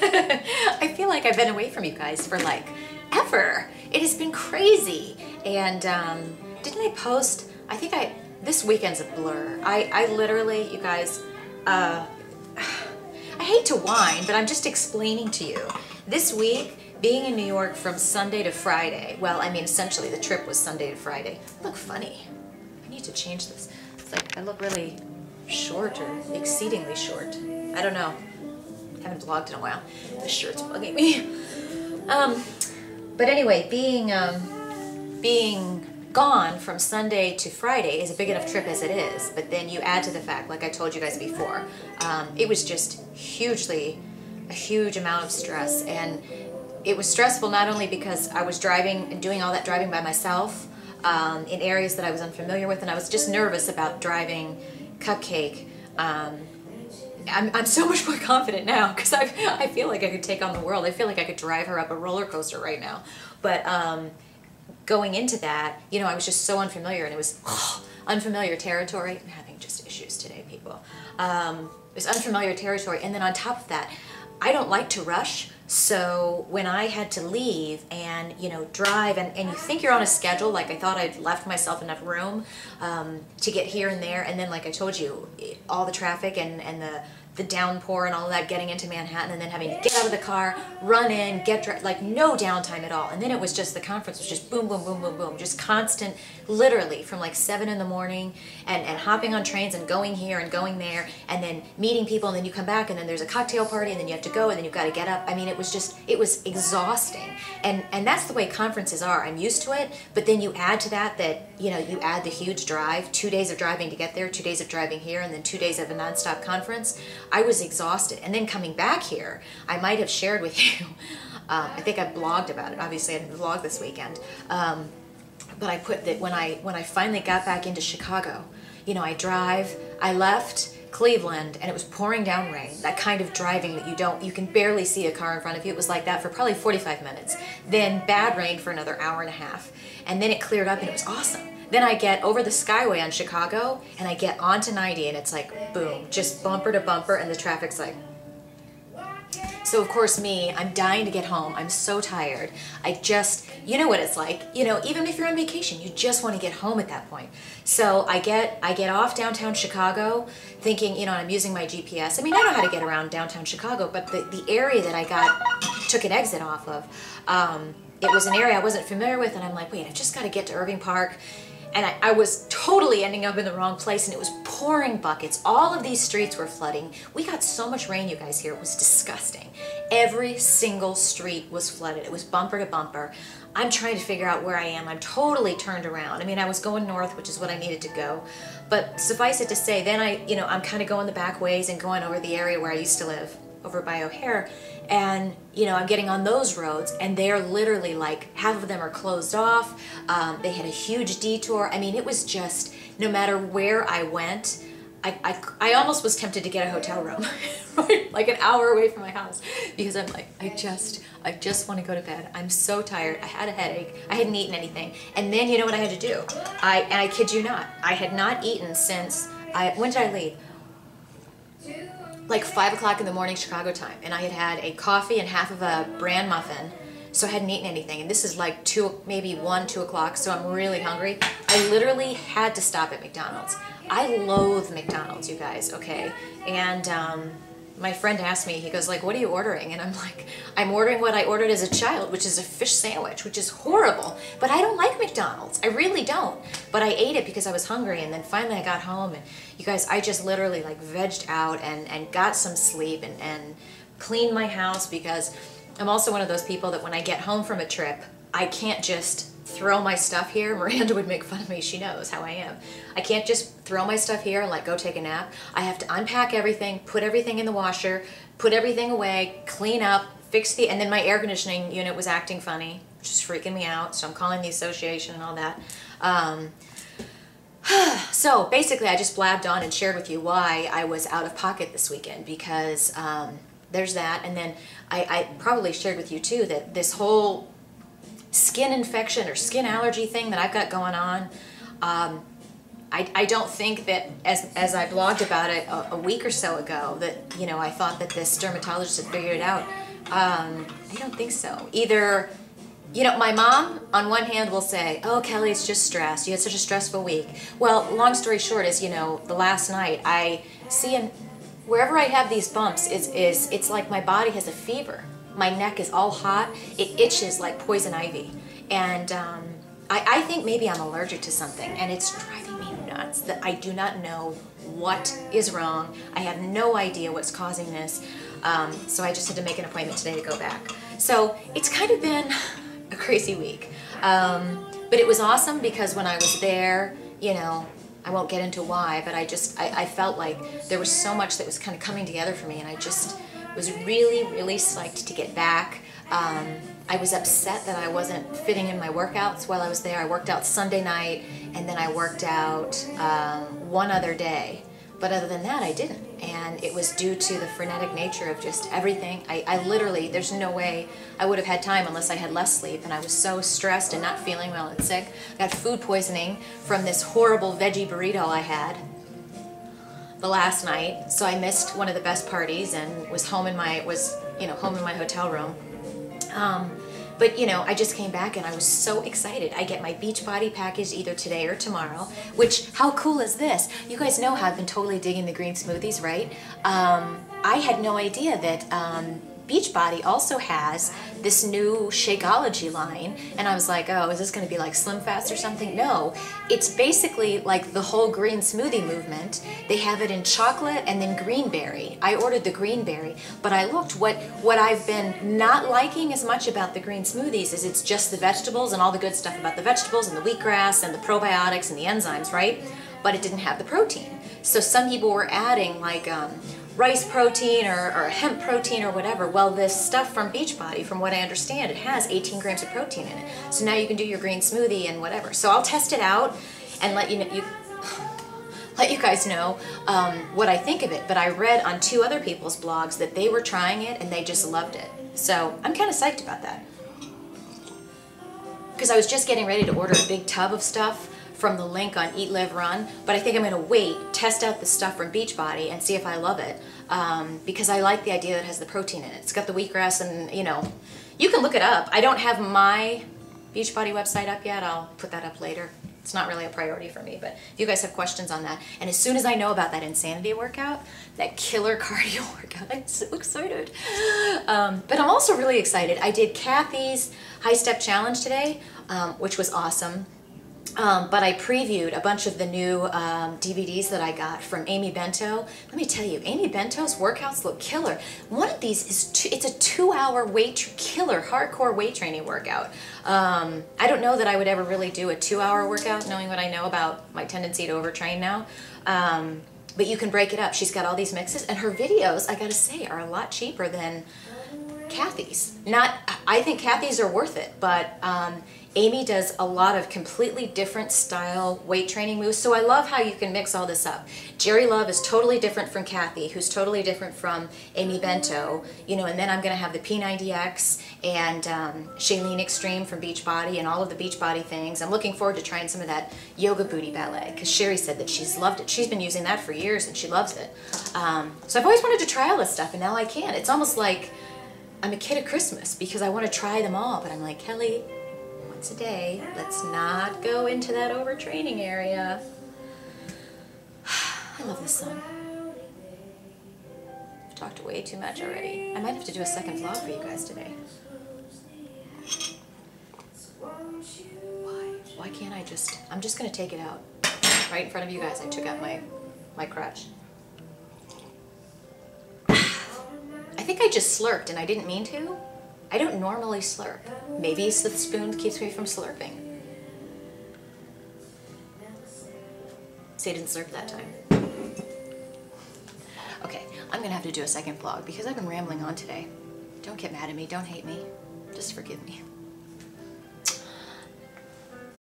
I feel like I've been away from you guys for like ever. It has been crazy. And didn't I post, this weekend's a blur. I literally, you guys, I hate to whine, but I'm just explaining to you. This week, being in New York from Sunday to Friday, well, I mean, essentially the trip was Sunday to Friday. I look funny. I need to change this. It's like I look really short or exceedingly short. I don't know. Haven't vlogged in a while. The shirt's bugging me. But anyway, being gone from Sunday to Friday is a big enough trip as it is, but then you add to the fact, like I told you guys before, it was just a huge amount of stress. And it was stressful not only because I was driving and doing all that driving by myself in areas that I was unfamiliar with, and I was just nervous about driving Cupcake. I'm so much more confident now because I feel like I could take on the world. I feel like I could drive her up a roller coaster right now. But going into that, you know, I was just so unfamiliar, and it was unfamiliar territory. I'm having just issues today, people. It was unfamiliar territory, and then on top of that, I don't like to rush. So when I had to leave and, you know, drive, and you think you're on a schedule, like I thought I'd left myself enough room to get here and there, and then like I told you, all the traffic and the downpour and all that, getting into Manhattan, and then having to get out of the car, run in, like no downtime at all. And then it was just, the conference was just boom, boom, boom, boom, boom, just constant, literally from like 7 in the morning, and hopping on trains and going here and going there, and then meeting people, and then you come back, and then there's a cocktail party, and then you have to go, and then you've got to get up. I mean, it was exhausting. And that's the way conferences are. I'm used to it, but then you add to that, you know, you add the huge drive, 2 days of driving to get there, 2 days of driving here, and then 2 days of a nonstop conference. I was exhausted. And then coming back here, I might have shared with you, I think I blogged about it. Obviously I didn't vlog this weekend. But I put that when I finally got back into Chicago, you know, I left Cleveland and it was pouring down rain, that kind of driving that you can barely see a car in front of you. It was like that for probably 45 minutes. Then bad rain for another hour and a half. And then it cleared up and it was awesome. Then I get over the Skyway on Chicago and I get onto 90 and it's like, boom, just bumper to bumper, and the traffic's like. So of course I'm dying to get home. I'm so tired. You know what it's like. You know, even if you're on vacation, you just want to get home at that point. So I get off downtown Chicago thinking, you know, I'm using my GPS. I mean, I know how to get around downtown Chicago, but the area that I took an exit off of, it was an area I wasn't familiar with, and I'm like, wait, I've just got to get to Irving Park. And I was totally ending up in the wrong place, and it was pouring buckets. All of these streets were flooding. We got so much rain, you guys, here. It was disgusting. Every single street was flooded. It was bumper to bumper. I'm trying to figure out where I am. I'm totally turned around. I mean, I was going north, which is what I needed to go. But suffice it to say, then I'm kind of going the back ways and going over the area where I used to live, over by O'Hare. And, you know, I'm getting on those roads, and they're literally like, half of them are closed off. They had a huge detour. I mean, it was just, no matter where I went, I almost was tempted to get a hotel room, right? Like an hour away from my house, because I'm like, I just want to go to bed. I'm so tired. I had a headache. I hadn't eaten anything. And then you know what I had to do? And I kid you not, I had not eaten since, when did I leave? Like 5 o'clock in the morning Chicago time, and I had had a coffee and half of a bran muffin, so I hadn't eaten anything. And this is like 2, maybe 1, 2 o'clock, so I'm really hungry. I literally had to stop at McDonald's. I loathe McDonald's, you guys, okay? And my friend asked me, he goes like, what are you ordering? And I'm like, I'm ordering what I ordered as a child, which is a fish sandwich, which is horrible. But I don't like McDonald's. I really don't. But I ate it because I was hungry, and then finally I got home, and you guys, I just literally like vegged out and got some sleep and cleaned my house, because I'm also one of those people that when I get home from a trip, I can't just throw my stuff here. Miranda would make fun of me. She knows how I am. I can't just throw my stuff here and like go take a nap. I have to unpack everything, put everything in the washer, put everything away, clean up, fix and then my air conditioning unit was acting funny, which is freaking me out. So I'm calling the association and all that. So basically I just blabbed on and shared with you why I was out of pocket this weekend, because there's that. And then I probably shared with you too that this whole skin infection or skin allergy thing that I've got going on, I don't think that, as I blogged about it a week or so ago, that, you know, I thought that this dermatologist had figured it out. I don't think so. Either, you know, my mom, on one hand, will say, oh, Kelly, it's just stress. You had such a stressful week. Well, long story short is, you know, the last night, I see wherever I have these bumps, it's like my body has a fever. My neck is all hot. It itches like poison ivy. And I think maybe I'm allergic to something, and it's driving me nuts that I do not know what is wrong. I have no idea what's causing this. So I just had to make an appointment today to go back. So it's kind of been a crazy week. But it was awesome because when I was there, you know, I won't get into why, but I felt like there was so much that was kind of coming together for me, and I just was really, really psyched to get back. I was upset that I wasn't fitting in my workouts while I was there. I worked out Sunday night, and then I worked out one other day. But other than that, I didn't. And it was due to the frenetic nature of just everything. I literally, there's no way I would have had time unless I had less sleep. And I was so stressed and not feeling well and sick. I got food poisoning from this horrible veggie burrito I had the last night. So I missed one of the best parties and was home in my hotel room. But, you know, I just came back and I was so excited. I get my Beachbody package either today or tomorrow, which, how cool is this? You guys know how I've been totally digging the green smoothies, right? I had no idea that Beachbody also has this new Shakeology line, and I was like, oh, is this going to be like Slim Fast or something? No, it's basically like the whole green smoothie movement. They have it in chocolate and then greenberry. I ordered the greenberry, but I looked, what I've been not liking as much about the green smoothies is it's just the vegetables and all the good stuff about the vegetables and the wheatgrass and the probiotics and the enzymes, right? But it didn't have the protein. So some people were adding like rice protein or hemp protein or whatever. Well, this stuff from Beachbody, from what I understand, it has 18 grams of protein in it. So now you can do your green smoothie and whatever. So I'll test it out and let you guys know what I think of it. But I read on 2 other people's blogs that they were trying it and they just loved it. So I'm kind of psyched about that. Because I was just getting ready to order a big tub of stuff from the link on Eat, Live, Run, but I think I'm going to wait, test out the stuff from Beachbody and see if I love it, because I like the idea that it has the protein in it. It's got the wheatgrass and, you know, you can look it up. I don't have my Beachbody website up yet. I'll put that up later. It's not really a priority for me, but if you guys have questions on that, and as soon as I know about that insanity workout, that killer cardio workout, I'm so excited. But I'm also really excited. I did Kathy's High Step Challenge today, which was awesome. But I previewed a bunch of the new DVDs that I got from Amy Bento. Let me tell you, Amy Bento's workouts look killer. One of these is it's a 2-hour killer hardcore weight training workout. I don't know that I would ever really do a 2-hour workout, knowing what I know about my tendency to overtrain now. But you can break it up. She's got all these mixes, and her videos, I gotta say, are a lot cheaper than Kathy's. I think Kathy's are worth it, but Amy does a lot of completely different style weight training moves, so I love how you can mix all this up. Jerry Love is totally different from Kathy, who's totally different from Amy Bento, you know, and then I'm going to have the P90X and Shailene Extreme from Beachbody and all of the Beachbody things. I'm looking forward to trying some of that Yoga Booty Ballet, because Sherry said that she's loved it. She's been using that for years and she loves it. So I've always wanted to try all this stuff, and now I can. It's almost like I'm a kid at Christmas because I want to try them all, but I'm like, Kelly, once a day, let's not go into that overtraining area. I love this song. I've talked way too much already. I might have to do a second vlog for you guys today. Why can't I just, I'm just going to take it out right in front of you guys. I took out my crutch. I think I just slurped and I didn't mean to. I don't normally slurp. Maybe it's the spoon keeps me from slurping. See, I didn't slurp that time. Okay, I'm gonna have to do a second vlog because I've been rambling on today. Don't get mad at me, don't hate me. Just forgive me.